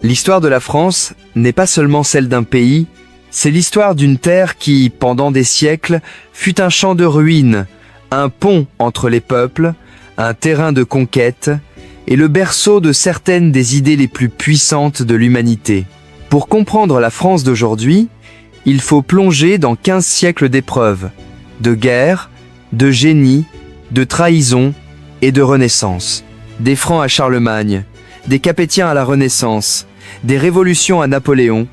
L'histoire de la France n'est pas seulement celle d'un pays, c'est l'histoire d'une terre qui, pendant des siècles, fut un champ de ruines, un pont entre les peuples, un terrain de conquête et le berceau de certaines des idées les plus puissantes de l'humanité. Pour comprendre la France d'aujourd'hui, il faut plonger dans 15 siècles d'épreuves, de guerre, de génie, de trahison et de renaissance. Des Francs à Charlemagne, des Capétiens à la Renaissance, des révolutions à Napoléon.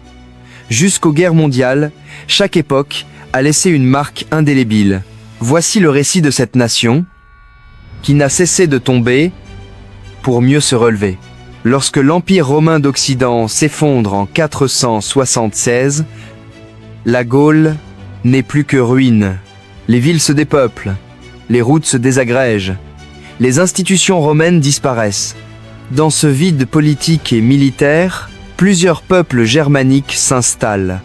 Jusqu'aux guerres mondiales, chaque époque a laissé une marque indélébile. Voici le récit de cette nation qui n'a cessé de tomber pour mieux se relever. Lorsque l'Empire romain d'Occident s'effondre en 476, la Gaule n'est plus que ruine. Les villes se dépeuplent, les routes se désagrègent, les institutions romaines disparaissent. Dans ce vide politique et militaire, plusieurs peuples germaniques s'installent.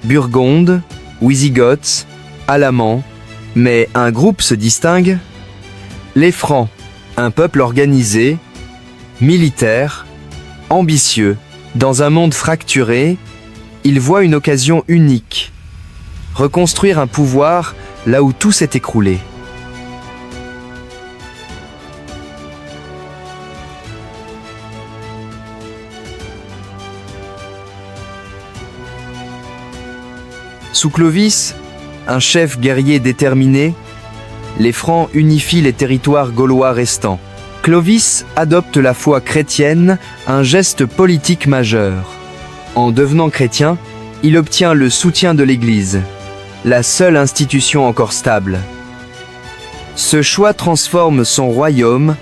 Burgondes, Wisigoths, Alamans, mais un groupe se distingue. Les Francs, un peuple organisé, militaire, ambitieux. Dans un monde fracturé, ils voient une occasion unique. Reconstruire un pouvoir là où tout s'est écroulé. Sous Clovis, un chef guerrier déterminé, les Francs unifient les territoires gaulois restants. Clovis adopte la foi chrétienne, un geste politique majeur. En devenant chrétien, il obtient le soutien de l'Église, la seule institution encore stable. Ce choix transforme son royaume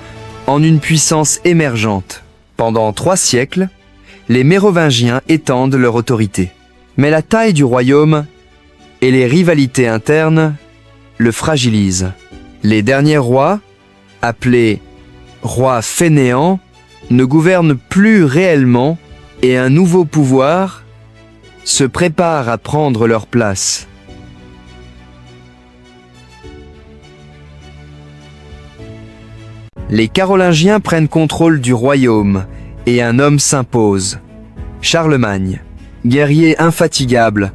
en une puissance émergente. Pendant 3 siècles, les Mérovingiens étendent leur autorité. Mais la taille du royaume et les rivalités internes le fragilisent. Les derniers rois, appelés rois fainéants, ne gouvernent plus réellement et un nouveau pouvoir se prépare à prendre leur place. Les Carolingiens prennent contrôle du royaume et un homme s'impose. Charlemagne, guerrier infatigable,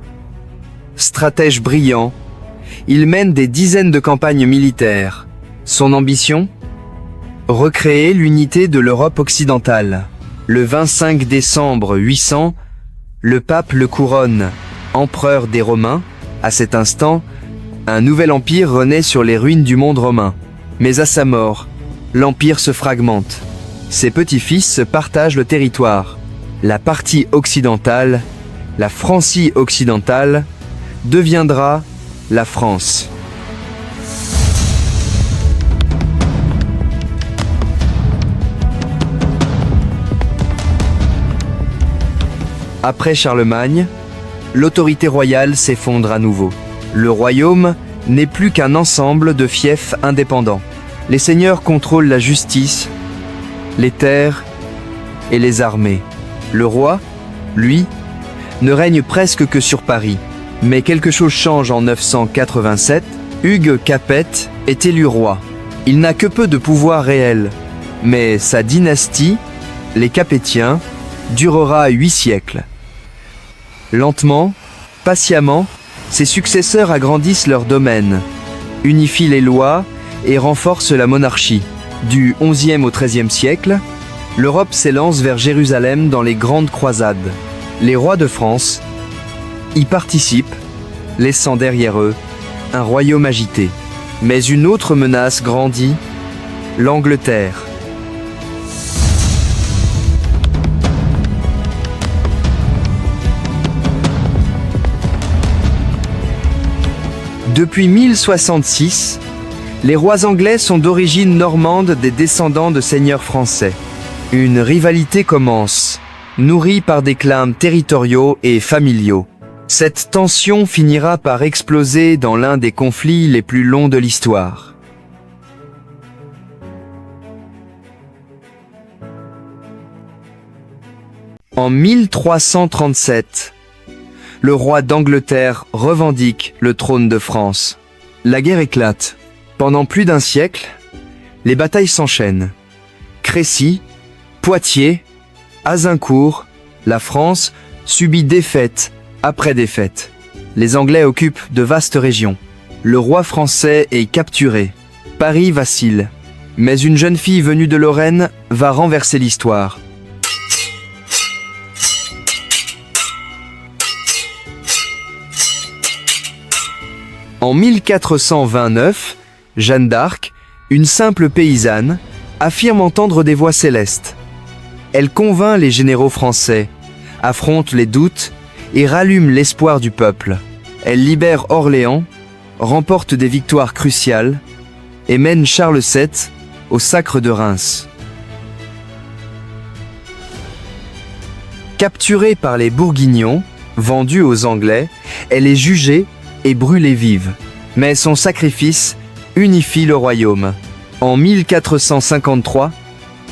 stratège brillant, il mène des dizaines de campagnes militaires. Son ambition ? Recréer l'unité de l'Europe occidentale. Le 25 décembre 800, le pape le couronne empereur des Romains. À cet instant, un nouvel empire renaît sur les ruines du monde romain. Mais à sa mort, l'empire se fragmente. Ses petits-fils se partagent le territoire. La partie occidentale, la Francie occidentale, deviendra la France. Après Charlemagne, l'autorité royale s'effondre à nouveau. Le royaume n'est plus qu'un ensemble de fiefs indépendants. Les seigneurs contrôlent la justice, les terres et les armées. Le roi, lui, ne règne presque que sur Paris. Mais quelque chose change en 987. Hugues Capet est élu roi. Il n'a que peu de pouvoir réel, mais sa dynastie, les Capétiens, durera 8 siècles. Lentement, patiemment, ses successeurs agrandissent leur domaine, unifient les lois et renforcent la monarchie. Du XIe au XIIIe siècle, l'Europe s'élance vers Jérusalem dans les grandes croisades. Les rois de France y participent, laissant derrière eux un royaume agité. Mais une autre menace grandit, l'Angleterre. Depuis 1066, les rois anglais sont d'origine normande, des descendants de seigneurs français. Une rivalité commence, nourrie par des clans territoriaux et familiaux. Cette tension finira par exploser dans l'un des conflits les plus longs de l'histoire. En 1337, le roi d'Angleterre revendique le trône de France. La guerre éclate. Pendant plus d'1 siècle, les batailles s'enchaînent. Crécy, Poitiers, Azincourt, La France subit défaite après défaite. Les Anglais occupent de vastes régions. Le roi français est capturé. Paris vacille. Mais une jeune fille venue de Lorraine va renverser l'histoire. En 1429, Jeanne d'Arc, une simple paysanne, affirme entendre des voix célestes. Elle convainc les généraux français, affronte les doutes et rallume l'espoir du peuple. Elle libère Orléans, remporte des victoires cruciales et mène Charles VII au sacre de Reims. Capturée par les Bourguignons, vendue aux Anglais, elle est jugée et brûlée vive. Mais son sacrifice unifie le royaume. En 1453,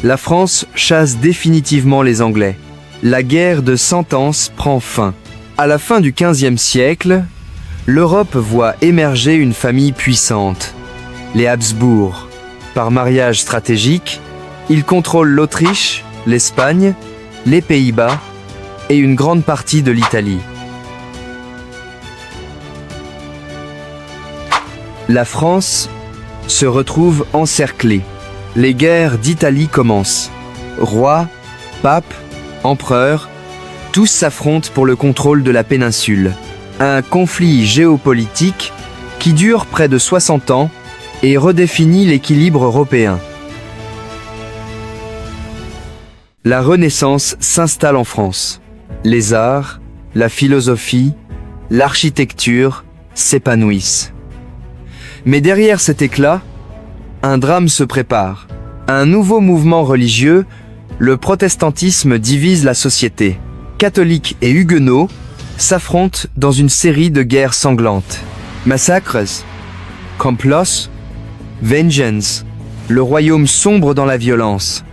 la France chasse définitivement les Anglais. La guerre de Cent Ans prend fin. À la fin du XVe siècle, l'Europe voit émerger une famille puissante, les Habsbourg. Par mariage stratégique, ils contrôlent l'Autriche, l'Espagne, les Pays-Bas et une grande partie de l'Italie. La France se retrouve encerclée. Les guerres d'Italie commencent. Rois, papes, empereurs, tous s'affrontent pour le contrôle de la péninsule. Un conflit géopolitique qui dure près de 60 ans et redéfinit l'équilibre européen. La Renaissance s'installe en France. Les arts, la philosophie, l'architecture s'épanouissent. Mais derrière cet éclat, un drame se prépare. Un nouveau mouvement religieux, le protestantisme, divise la société. Catholiques et huguenots s'affrontent dans une série de guerres sanglantes. Massacres, complots, vengeance. Le royaume sombre dans la violence.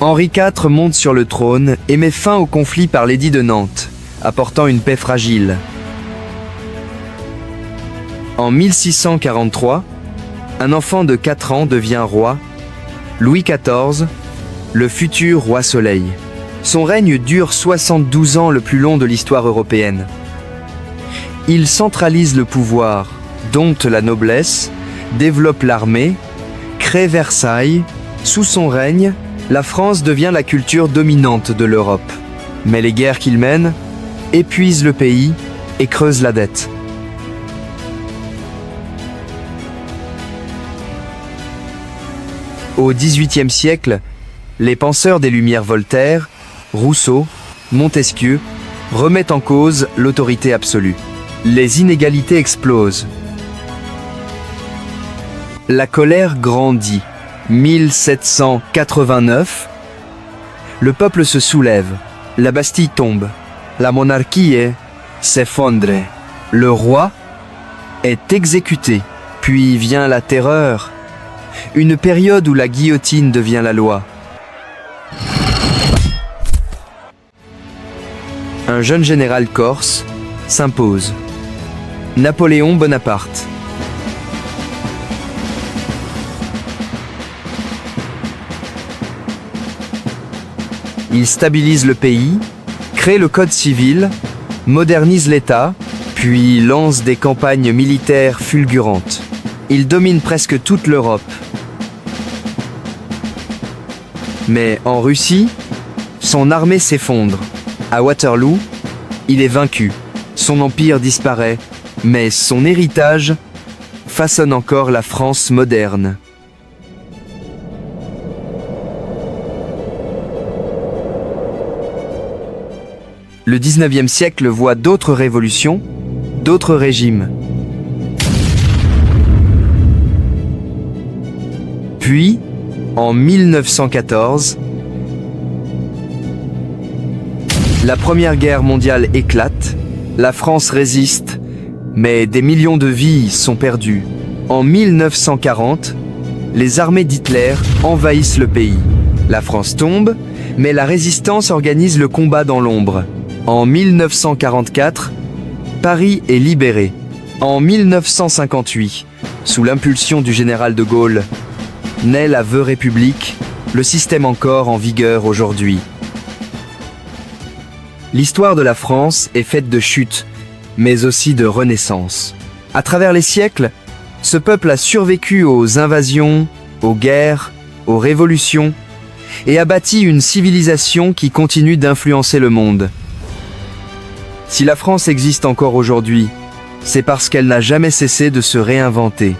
Henri IV monte sur le trône et met fin au conflit par l'édit de Nantes, apportant une paix fragile. En 1643, un enfant de 4 ans devient roi, Louis XIV, le futur roi Soleil. Son règne dure 72 ans, le plus long de l'histoire européenne. Il centralise le pouvoir, dompte la noblesse, développe l'armée, crée Versailles. Sous son règne, la France devient la culture dominante de l'Europe. Mais les guerres qu'il mène épuisent le pays et creusent la dette. Au XVIIIe siècle, les penseurs des Lumières Voltaire, Rousseau, Montesquieu remettent en cause l'autorité absolue. Les inégalités explosent. La colère grandit. 1789, le peuple se soulève, la Bastille tombe, la monarchie s'effondre, le roi est exécuté, puis vient la terreur, une période où la guillotine devient la loi. Un jeune général corse s'impose, Napoléon Bonaparte. Il stabilise le pays, crée le code civil, modernise l'État, puis lance des campagnes militaires fulgurantes. Il domine presque toute l'Europe. Mais en Russie, son armée s'effondre. À Waterloo, il est vaincu. Son empire disparaît, mais son héritage façonne encore la France moderne. Le XIXe siècle voit d'autres révolutions, d'autres régimes. Puis, en 1914, la Première Guerre mondiale éclate, la France résiste, mais des millions de vies sont perdues. En 1940, les armées d'Hitler envahissent le pays. La France tombe, mais la résistance organise le combat dans l'ombre. En 1944, Paris est libéré. En 1958, sous l'impulsion du général de Gaulle, naît la Veuve République, le système encore en vigueur aujourd'hui. L'histoire de la France est faite de chutes, mais aussi de renaissances. À travers les siècles, ce peuple a survécu aux invasions, aux guerres, aux révolutions, et a bâti une civilisation qui continue d'influencer le monde. Si la France existe encore aujourd'hui, c'est parce qu'elle n'a jamais cessé de se réinventer.